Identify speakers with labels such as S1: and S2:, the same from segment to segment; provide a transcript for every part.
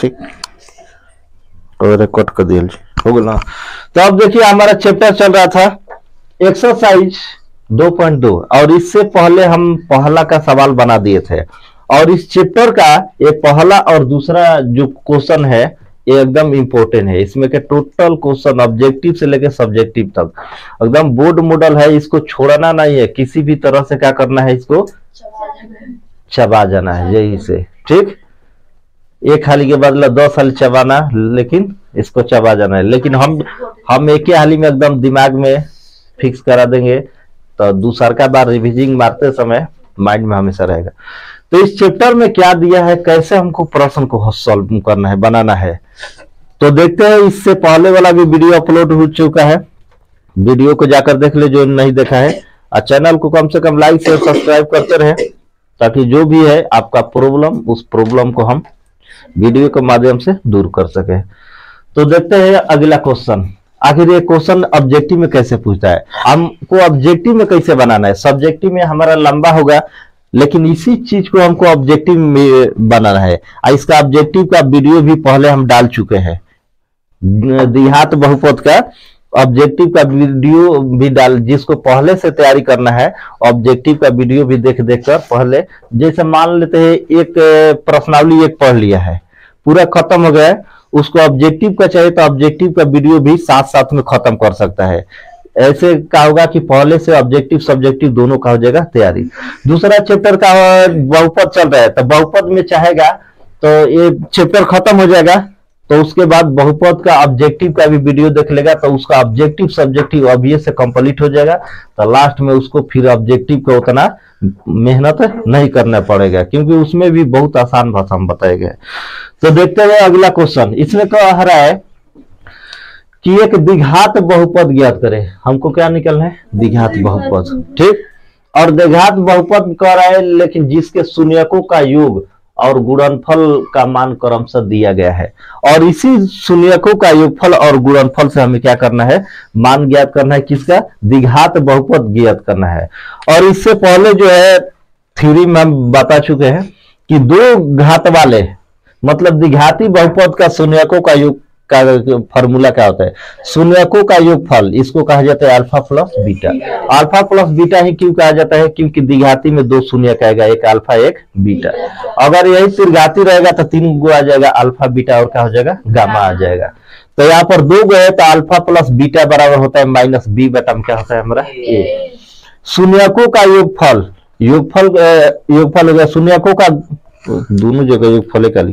S1: ठीक, और रिकॉर्ड कर दिया हो गया ना। तो अब देखिए हमारा चैप्टर चल रहा था एक्सरसाइज 2.2 और इससे पहले हम पहला का सवाल बना दिए थे और इस चैप्टर का ये पहला और दूसरा जो क्वेश्चन है ये एकदम इंपॉर्टेंट है। इसमें के टोटल क्वेश्चन ऑब्जेक्टिव से लेकर सब्जेक्टिव तक एकदम बोर्ड मॉडल है, इसको छोड़ना नहीं है, किसी भी तरह से क्या करना है, इसको चबा जाना है यही से। ठीक, एक हाली के बदला 10 हाली चबाना, लेकिन इसको चबा जाना है। लेकिन हम एक ही हाली में एकदम दिमाग में फिक्स करा देंगे तो दूसरा का बार रिविजिंग मारते समय माइंड में हमेशा रहेगा। तो इस चैप्टर में क्या दिया है, कैसे हमको प्रश्न को सॉल्व करना है, बनाना है, तो देखते हैं। इससे पहले वाला भी वीडियो अपलोड हो चुका है, वीडियो को जाकर देख ले जो नहीं देखा है, और चैनल को कम से कम लाइक शेयर सब्सक्राइब करते रहे ताकि जो भी है आपका प्रॉब्लम, उस प्रॉब्लम को हम वीडियो के माध्यम से दूर कर सके। तो देखते हैं अगला क्वेश्चन, आखिर ये क्वेश्चन ऑब्जेक्टिव में कैसे पूछता है, हमको ऑब्जेक्टिव में कैसे बनाना है। सब्जेक्टिव में हमारा लंबा होगा, लेकिन इसी चीज को हमको ऑब्जेक्टिव में बनाना है। इसका ऑब्जेक्टिव का वीडियो भी पहले हम डाल चुके हैं, द्विघात बहुपद का ऑब्जेक्टिव का वीडियो भी डाल, जिसको पहले से तैयारी करना है ऑब्जेक्टिव का वीडियो भी देख कर पहले, जैसे मान लेते हैं एक प्रश्नावली एक पढ़ लिया है, पूरा खत्म हो गया, उसको ऑब्जेक्टिव का चाहिए तो ऑब्जेक्टिव का वीडियो भी साथ साथ में खत्म कर सकता है। ऐसे क्या होगा कि पहले से ऑब्जेक्टिव सब्जेक्टिव दोनों का हो जाएगा तैयारी। दूसरा चैप्टर का बहुपद चल रहा है, तो बहुपद में चाहेगा तो ये चैप्टर खत्म हो जाएगा, तो उसके बाद बहुपद का ऑब्जेक्टिव का भी वीडियो देख लेगा, तो उसका ऑब्जेक्टिव सब्जेक्टिव ऑब्वियस से कंप्लीट हो जाएगा। तो लास्ट में उसको फिर ऑब्जेक्टिव का उतना मेहनत नहीं करना पड़ेगा, क्योंकि उसमें भी बहुत आसान भाषा में बताए गए। तो देखते हुए अगला क्वेश्चन, इसमें कह रहा है कि एक द्विघात बहुपद ज्ञात करे। हमको क्या निकलना है, द्विघात बहुपद। ठीक, और द्विघात बहुपद कह रहा है, लेकिन जिसके शून्यकों का योग और गुणनफल का मान क्रमशः दिया गया है, और इसी शून्यकों का योगफल और गुणनफल से हमें क्या करना है, मान ज्ञात करना है, किसका, द्विघात बहुपद ज्ञात करना है। और इससे पहले जो है थ्योरी में हम बता चुके हैं कि दो घात वाले मतलब द्विघाती बहुपद का शून्यकों का योग का फॉर्मूला क्या होता है, शून्यकों का योगफल, इसको कहा जाता है alpha plus beta. Alpha plus beta ही क्यों कहा जाता है, क्योंकि द्विघाती में दो शून्य आएगा, एक अल्फा एक बीटा। अगर यही त्रिघाती रहेगा तो 3 गो आ जाएगा अल्फा बीटा और क्या हो जाएगा, गामा आ जाएगा। तो यहाँ पर 2 गो है तो अल्फा प्लस बीटा बराबर होता है माइनस बी बटा क्या होता है हमारा ए। शून्यकों का योगफल हो गया, शून्यकों का दोनों जगह योगफल का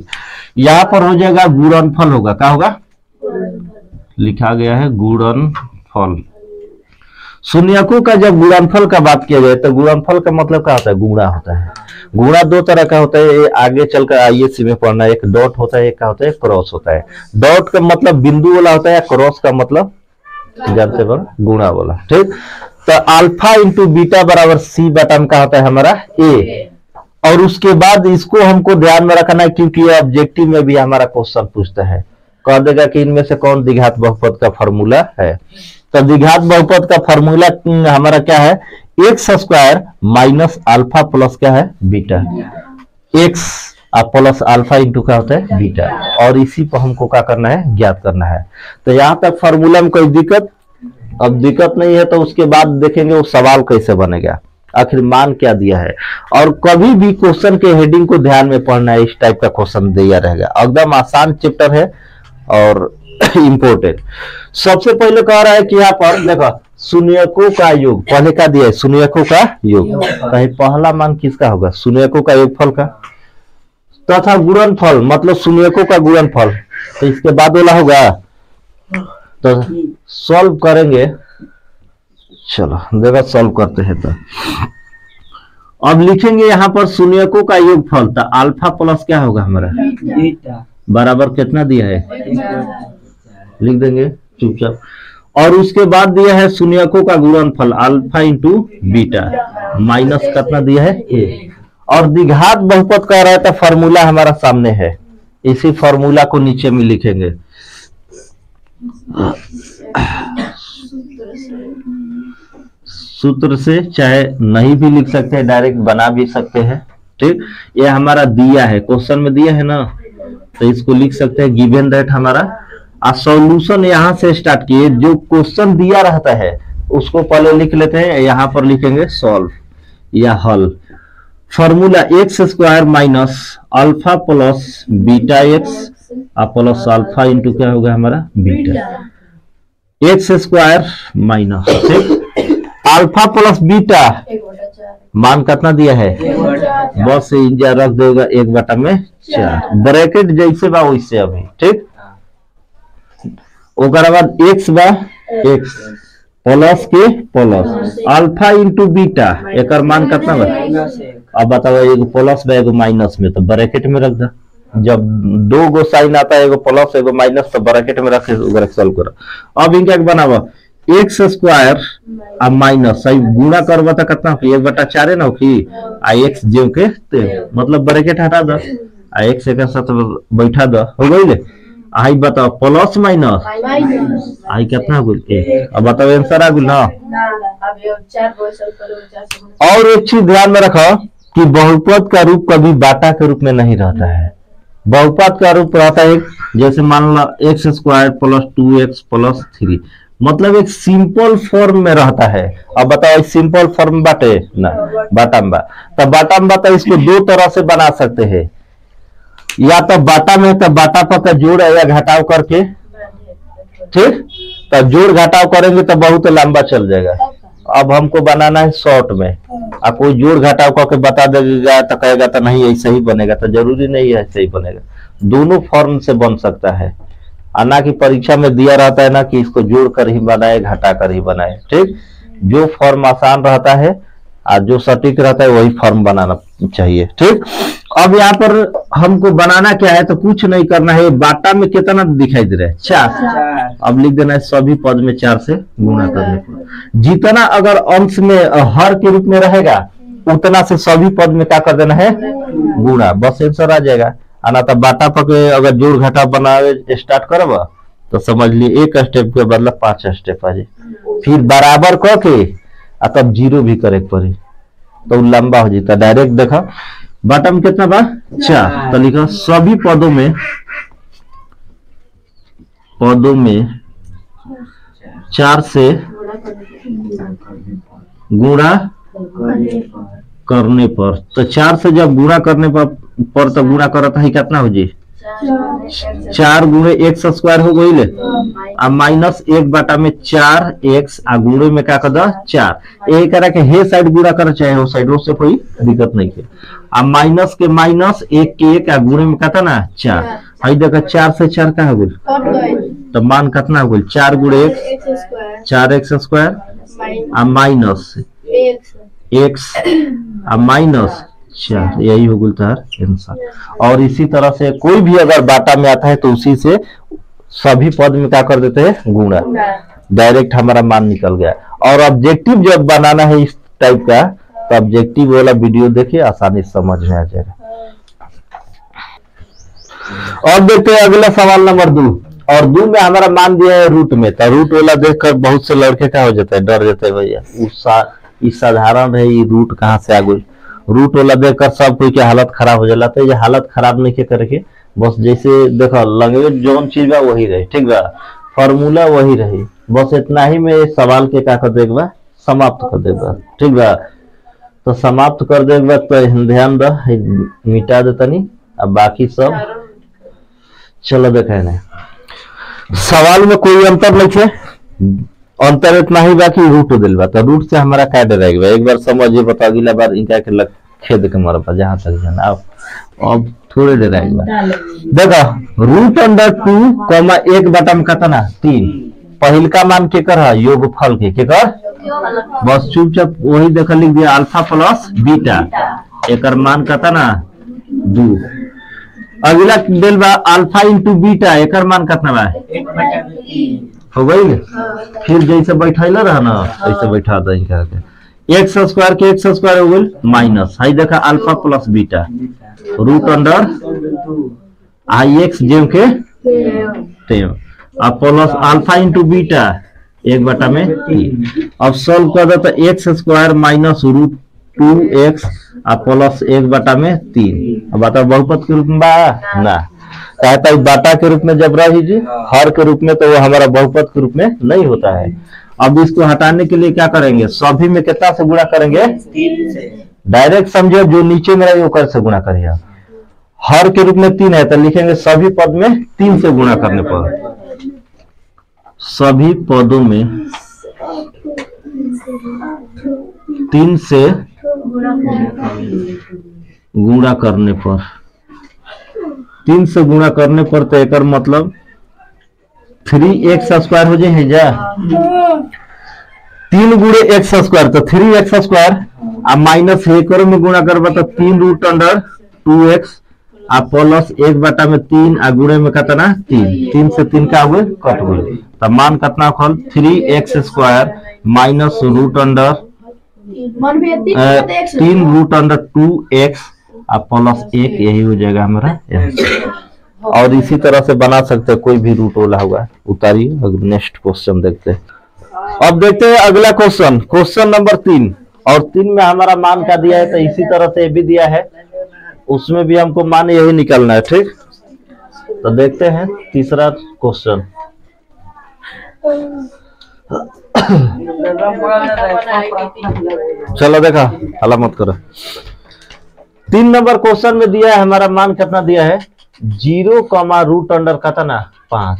S1: यहाँ पर हो जाएगा गुणनफल होगा, क्या होगा, लिखा गया है गुणनफल। शून्यकों का जब गुणनफल का बात किया जाए तो गुणनफल का मतलब क्या होता है, गुणा होता है। गुणा 2 तरह का होता है, आगे चलकर आईएससी में पढ़ना, एक डॉट होता है, एक क्या होता है, क्रॉस होता है। डॉट का मतलब बिंदु वाला होता है, क्रॉस का मतलब जानते हो गुणा वाला। ठीक, तो अल्फा इंटू बीटा बराबर सी बटा का होता है हमारा ए। और उसके बाद इसको हमको ध्यान में रखना है, क्योंकि ये ऑब्जेक्टिव में भी हमारा क्वेश्चन पूछता है, कह देगा कि इनमें से कौन द्विघात बहुपद का फॉर्मूला है। तो द्विघात बहुपद का फॉर्मूला हमारा क्या है, x square minus alpha plus क्या है beta, x plus alpha into क्या होता है बीटा, और इसी पर हमको क्या करना है, ज्ञात करना है। तो यहां तक फॉर्मूला में कोई दिक्कत, अब दिक्कत नहीं है तो उसके बाद देखेंगे वो सवाल कैसे बनेगा, आखिर मान क्या दिया है। और कभी भी क्वेश्चन के हेडिंग को ध्यान में पढ़ना है, इस टाइप का क्वेश्चन दिया रहेगा। एकदम आसान चैप्टर है और इंपोर्टेंट। सबसे पहले कह रहा है कि यहाँ पर देखो शून्यकों का योग, पहले का दिया है शून्यकों का योग, कहीं पहला मान किसका होगा, शून्यकों का योगफल का, तथा गुणनफल मतलब शून्यकों का गुणनफल, तो इसके बाद वाला होगा। तो सॉल्व करेंगे, चलो देखो सॉल्व करते हैं। तो अब लिखेंगे यहाँ पर शून्यकों का योगफल, तो अल्फा प्लस क्या होगा हमारा बराबर कितना दिया है, लिख देंगे चुपचाप। और उसके बाद दिया है शून्यकों का गुणनफल अल्फा इंटू बीटा माइनस कितना दिया है ए। और द्विघात बहुपद कह रहा है तो फॉर्मूला हमारा सामने है, इसी फॉर्मूला को नीचे में लिखेंगे। सूत्र से चाहे नहीं भी लिख सकते हैं, डायरेक्ट बना भी सकते हैं। ठीक, ये हमारा दिया है, क्वेश्चन में दिया है ना, तो इसको लिख सकते हैं गिवन दैट हमारा सॉल्यूशन यहाँ से स्टार्ट किए, जो क्वेश्चन दिया रहता है उसको पहले लिख लेते हैं, यहाँ पर लिखेंगे सॉल्व या हल। Formula x square minus alpha plus beta x plus alpha into क्या होगा हमारा बीटा, एक्स स्क्वायर माइनस ठीक अल्फा प्लस बीटा मान कितना दिया है, बस इंजा रख देगा 1/4 ब्रैकेट जैसे बा वैसे अभी ठीक। ओकरा बाद एक्स बा एक्स प्लस के प्लस अल्फा इंटू बीटा, एक मान कितना बा, अब बताओ एगो प्लस बा एगो माइनस में, तो ब्रैकेट में रख दो। जब दो गो साइन आता है, एगो प्लस एगो माइनस, तो ब्रैकेट में रख के सॉल्व करो। अब इनका बनावा एक्स स्क्वायर आ माइनस सही गुणा करवा तो कितना 1/4 ना होगी, आ एक्स जो के मतलब ब्रैकेट हटा दो, आ एक्स एक साथ बैठा दो, हो गई। आई बताओ प्लस माइनस आई कितना हो गई, अब बताओ आंसर आ गई ना। और एक चीज ध्यान में रखो कि बहुपद का रूप कभी बाटा के रूप में नहीं रहता है। बहुपद का रूप रहता है जैसे मान लो x square plus 2x plus 3, मतलब एक सिंपल फॉर्म में रहता है। अब बताओ सिंपल फॉर्म बाटे ना बाटा में बा, तो बाटा में बता इसको दो तरह से बना सकते हैं, या तो बाटा में तो बाटा पर का जोड़ या घटाव करके ठीक, तो जोड़ घटाव करेंगे तो बहुत लंबा चल जाएगा। अब हमको बनाना है शॉर्ट में, आप कोई जोड़ घटाव करके बता देगा तो कहेगा तो नहीं ऐसे ही बनेगा, तो जरूरी नहीं है ऐसे ही बनेगा, दोनों फॉर्म से बन सकता है। ना कि परीक्षा में दिया रहता है ना कि इसको जोड़ कर ही बनाए घटा कर ही बनाए ठीक, जो फॉर्म आसान रहता है और जो सटीक रहता है वही फॉर्म बनाना चाहिए ठीक। अब यहाँ पर हमको बनाना क्या है, तो कुछ नहीं करना है, बाटा में कितना दिखाई दे रहा है 4, अब लिख देना है सभी पद में 4 से गुणा करने पर, जितना अगर अंश में हर के रूप में रहेगा उतना से सभी पद में क्या कर देना है गुणा, बस आंसर आ जाएगा। आना तो बाटा पर अगर जोड़ घटाव बनावे स्टार्ट करब तो समझ लिए एक स्टेप के बदला 5 स्टेप आ जाए, फिर बराबर करके तब 0 भी करे पड़ी तो लंबा हो जाता। डायरेक्ट देखा बाटा में कितना बा 4, तो लिखा सभी पदों में 4 से गुणा करने पर, तो 4 से जब गुणा करने पर तो गुणा करता है कितना हो जाए 4 गुणे एक्स स्क्वायर हो गई ले, आ माइनस 1/4 एक्स आ गुणे में क्या कर दो 4, यही करा के हे साइड गुणा कर चाहे हो साइड से कोई दिक्कत नहीं है। आ माइनस के माइनस 1 के 1 आ गुणे में कहता ना 4, आई देखा 4 से 4 का हो गई, तो मान कितना हो गई 4 गुणे एक्स 4x स्क्वायर आ माइनस एक्स आ माइनस 4, यही हो गई तार आंसर। और इसी तरह से कोई भी अगर बाटा में आता है तो उसी से सभी पद में क्या कर देते हैं गुणा, डायरेक्ट हमारा मान निकल गया। और ऑब्जेक्टिव जब बनाना है इस टाइप का तो ऑब्जेक्टिव वाला वीडियो देखिए, आसानी से समझ में आ जाएगा। और देखते हैं अगला सवाल नंबर 2, और 2 में हमारा मान दिया है रूट में, तो रूट वाला देखकर बहुत से लड़के क्या हो जाते हैं डर जाते हैं, भैया इस साधारण है ये रूट कहाँ से आ गई, रूट वाला देखकर सब कोई की हालत खराब हो जाला। तो ये हालत खराब नहीं के करके बस जैसे देखो लैंग्वेज जोन चीज बा वही रही ठीक बा, फॉर्मूला वही रही, बस इतना ही में सवाल के क्या कर देगा समाप्त कर देगा ठीक बा। तो समाप्त कर देगा तो ध्यान द मिटा देता नहीं, अब बाकी सब चलो देखे ना सवाल में कोई अंतर नहीं है, अंतर इतना ही बाकी रूट दिल बा, तो रूट से हमारा क्या डरेगा एक बार समझिए, बता अगला बार इनका के लग खेद के मरबा जहां तक जाना। अब थोड़े डरेगा देखो रूट अंडर 2 1 बटा में कितना 3, पहिल का मान के कर योगफल के कर, बस चुपचाप वही देखा लिख दिया अल्फा प्लस बीटा, एक मान कितना 2। अगला दिल बा अल्फा इंटू बीटा, एक मान कितना बा 1/3 हो गई। फिर जैसे बैठा रहा ना वैसे बैठा दें करके एक्स स्क्वायर के एक्स स्क्वायर हो गई माइनस, हाई देखा alpha plus beta root under आई एक्स जेम के टेम, अब प्लस अल्फा इंटू बीटा 1/3। अब सॉल्व कर दो तो x square minus root 2x plus 1/3। अब बताओ बहुपद के रूप में बा ना, कहता है बाटा के रूप में जब रही जी हर के रूप में, तो वो हमारा बहुपद के रूप में नहीं होता है। अब इसको हटाने के लिए क्या करेंगे, सभी में कितना से गुणा करेंगे,
S2: 3 से।
S1: डायरेक्ट समझो जो नीचे में रही वो से गुणा करिए। हर के रूप में 3 है तो लिखेंगे सभी पद में 3 से गुणा करने पर, सभी पदों में 3 से गुणा करने पर, 3 से गुणा करने पर तो एक मतलब 3x² हो जाए जा 3 गुणे x स्क्वायर, तो 3x² अब माइनस 1 में गुणा करबा तो 3√2x आ प्लस 1/3 आ गुणे में कितना 3 से 3 का हुए कट गए, तब मान कितना खल 3x² माइनस √3√2x आ प्लस 1, यही हो जाएगा हमारा आंसर। और इसी तरह से बना सकते हैं, कोई भी रूट वाला होगा। उतारिए, अब नेक्स्ट क्वेश्चन देखते हैं। अब देखते हैं अगला क्वेश्चन, क्वेश्चन नंबर 3, और 3 में हमारा मान क्या दिया है, तो इसी तरह से भी दिया है, उसमें भी हमको मान यही निकालना है। ठीक, तो देखते हैं तीसरा क्वेश्चन। चलो देखा, हला मत करो। 3 नंबर क्वेश्चन में दिया है हमारा मान कितना दिया है 0, √अंडर कितना 5।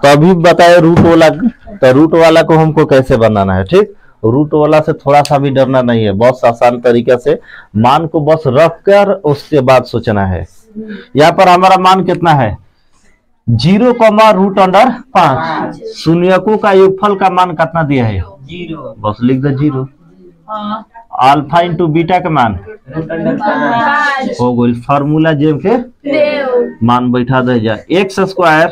S1: तो अभी बताए रूट वाला, तो रूट वाला को हमको कैसे बनाना है। ठीक, रूट वाला से थोड़ा सा भी डरना नहीं है, बहुत आसान तरीके से मान को बस रख कर उसके बाद सोचना है। यहाँ पर हमारा मान कितना है 0, √5। शून्यकों का योगफल का मान कितना दिया है
S2: 0,
S1: बस लिख दो 0। अल्फा इंटू बीटा के मान हो गई, फार्मूला जेम के मान बैठा दे जा x²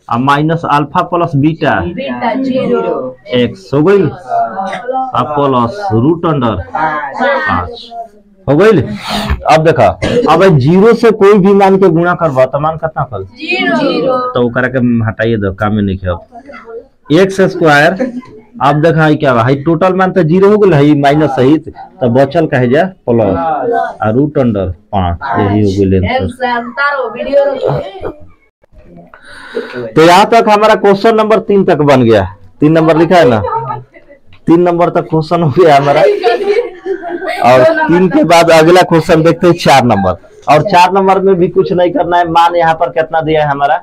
S1: और minus alpha plus beta x हो गई, अब प्लस √5 हो गई। अब देखा, अब 0 से कोई भी मान के गुणा करवा तो मान कितना फल 0, तो ओकरा के हटाइए दो, काम में नहीं है। x², अब देखा है क्या है, टोटल मान तो 0 हो गया है, माइनस सहित, तो बचल कहे जा प्लस और √5, यही हो गई। तो यहाँ तक हमारा क्वेश्चन नंबर 3 तक बन गया। 3 नंबर लिखा है ना, 3 नंबर तक क्वेश्चन हो गया हमारा। और 3 के बाद अगला क्वेश्चन देखते हैं 4 नंबर, और 4 नंबर में भी कुछ नहीं करना है। मान यहाँ पर कितना दिया है हमारा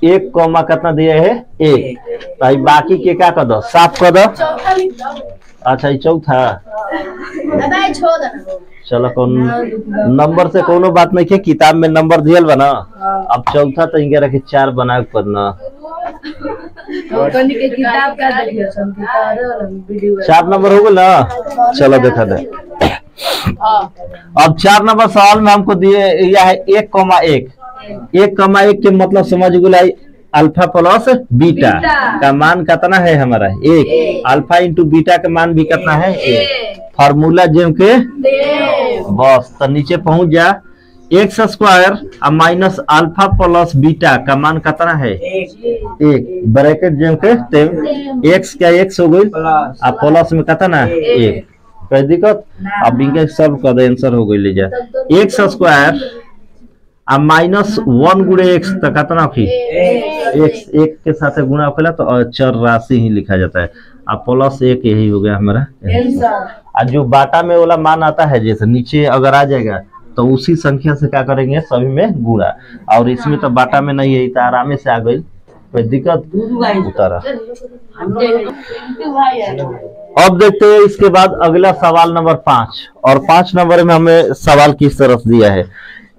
S1: 1, कितना दिया है 1, तो बाकी के क्या कर दो, साफ कर दो। अच्छा, ये चौथा, चलो कौन नंबर से कोनो बात नहीं है, किताब में नंबर दियल बना। अब चौथा तो इनके रखे 4 बना के पढ़ना। 4 नंबर हो गया ना, चलो देखा दे। अब 4 नंबर सवाल में हमको दिए यह है 1,1। 1,1 के मतलब समझ गुलाई अल्फा प्लस बीटा का मान कितना है हमारा 1, अल्फा इंटू बीटा का मान भी कितना है 1, फार्मूला जेम के बस। तो नीचे पहुंच जा x² और माइनस अल्फा प्लस बीटा का मान कितना है 1, ब्रैकेट जेम के x क्या x हो गई, और प्लस में कितना 1, कोई दिक्कत। अब इनके सब का आंसर हो गई, ले जा x² अब माइनस 1 गुणे x तक कितना की x 1 के साथ गुणा होगा तो अचर राशि ही लिखा जाता है, अब प्लस 1, यही हो गया हमारा। और जो बाटा में वाला मान आता है जैसे नीचे अगर आ जाएगा तो उसी संख्या से क्या करेंगे सभी में गुणा, और इसमें तो बाटा में नहीं है तो आराम से आ गई, कोई दिक्कत उतारा। अब देखते हैं इसके बाद अगला सवाल नंबर 5, और 5 नंबर में हमें सवाल किस तरफ दिया है।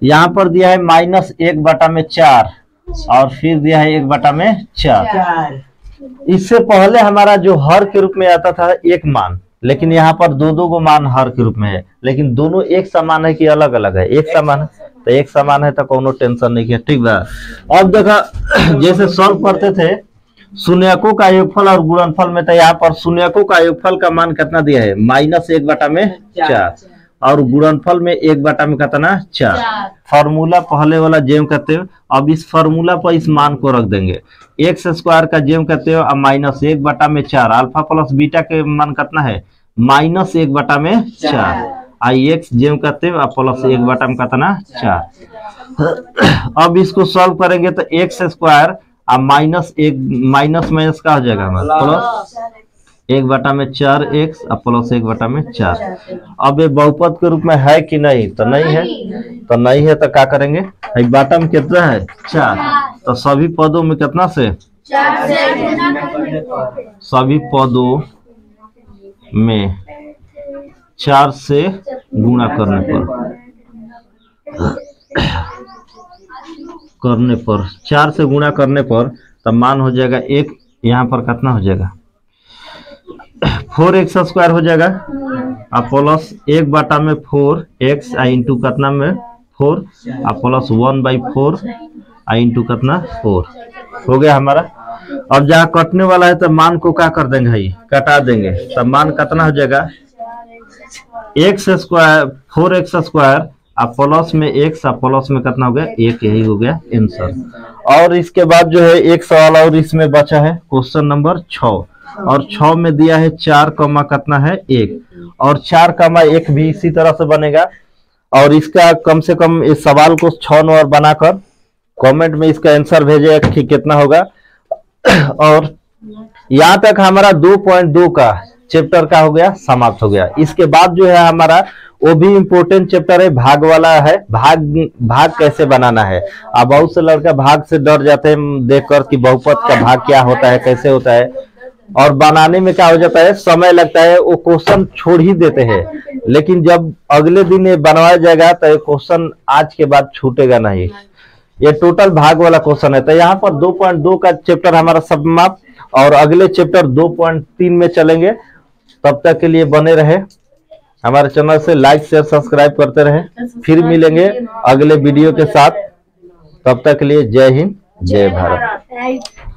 S1: यहाँ पर दिया है -1/4 और फिर दिया है 1/4। इससे पहले हमारा जो हर के रूप में आता था एक मान, लेकिन यहाँ पर दो को मान हर के रूप में है, लेकिन दोनों एक समान है कि अलग अलग है, एक समान है। तो एक समान है तो कोनो टेंशन नहीं है, ठीक बा। अब देखा जैसे सॉल्व करते थे शून्यकों का योगफल और गुणनफल में, तो यहाँ पर शून्यकों का योगफल का मान कितना दिया है -1/4 और गुणनफल में 1/में कितना 4। फार्मूला पहले वाला जेम कहते हो, अब इस फार्मूला पर इस मान को रख देंगे। x² का जेम कहते हो, अब -1/4 अल्फा प्लस बीटा के मान कितना है -1/4 आई एक्स जेम करते प्लस 1 में कितना 4। अब इसको सॉल्व करेंगे तो एक्स स्क्वायर अब माइनस माइनस का हो जाएगा हमारा प्लस 1 में 4x और प्लस 1 में 4। अब ये बहुपद के रूप में है कि नहीं, तो नहीं है, तो नहीं है तो क्या करेंगे, एक बाटा में कितना है 4, तो सभी पदों में कितना से
S2: 4 से गुणा करने
S1: सभी पदों में 4 से गुणा करने पर 4 से गुणा करने पर तब मान हो जाएगा एक, यहाँ पर कितना हो जाएगा 4x स्क्वायर हो जाएगा और प्लस 1 में 4x इंटू कितना में 4 और प्लस 1/4 इंटू कितना 4 हो गया हमारा। अब जहाँ कटने वाला है तो मान को क्या कर देंगे भाई, कटा देंगे, तब मान कितना हो जाएगा x स्क्वायर 4x स्क्वायर और प्लस में x और प्लस में कितना हो गया 1, यही हो गया आंसर। और इसके बाद जो है एक सवाल और इसमें बचा है क्वेश्चन नंबर 6 और 6 में दिया है 4 कमा कितना है 1 और 4 कमा 1 भी इसी तरह से बनेगा। और इसका कम से कम इस सवाल को 6 नंबर बनाकर कमेंट में इसका आंसर भेजेगा कि कितना होगा। और यहाँ तक हमारा 2.2 का चैप्टर का हो गया, समाप्त हो गया। इसके बाद जो है हमारा वो भी इम्पोर्टेंट चैप्टर है, भाग वाला है। भाग कैसे बनाना है। अब बहुत से लड़का भाग से डर जाते हैं देखकर कि बहुपद का भाग क्या होता है, कैसे होता है, और बनाने में क्या हो जाता है समय लगता है, वो क्वेश्चन छोड़ ही देते हैं। लेकिन जब अगले दिन ये बनवाया जाएगा तो ये क्वेश्चन आज के बाद छूटेगा नहीं। ये टोटल भाग वाला क्वेश्चन है। तो यहाँ पर 2.2 का चैप्टर हमारा समाप्त और अगले चैप्टर 2.3 में चलेंगे। तब तक के लिए बने रहे हमारे चैनल से, लाइक शेयर सब्सक्राइब करते रहे। फिर मिलेंगे अगले वीडियो के साथ। तब तक के लिए जय हिंद जय भारत।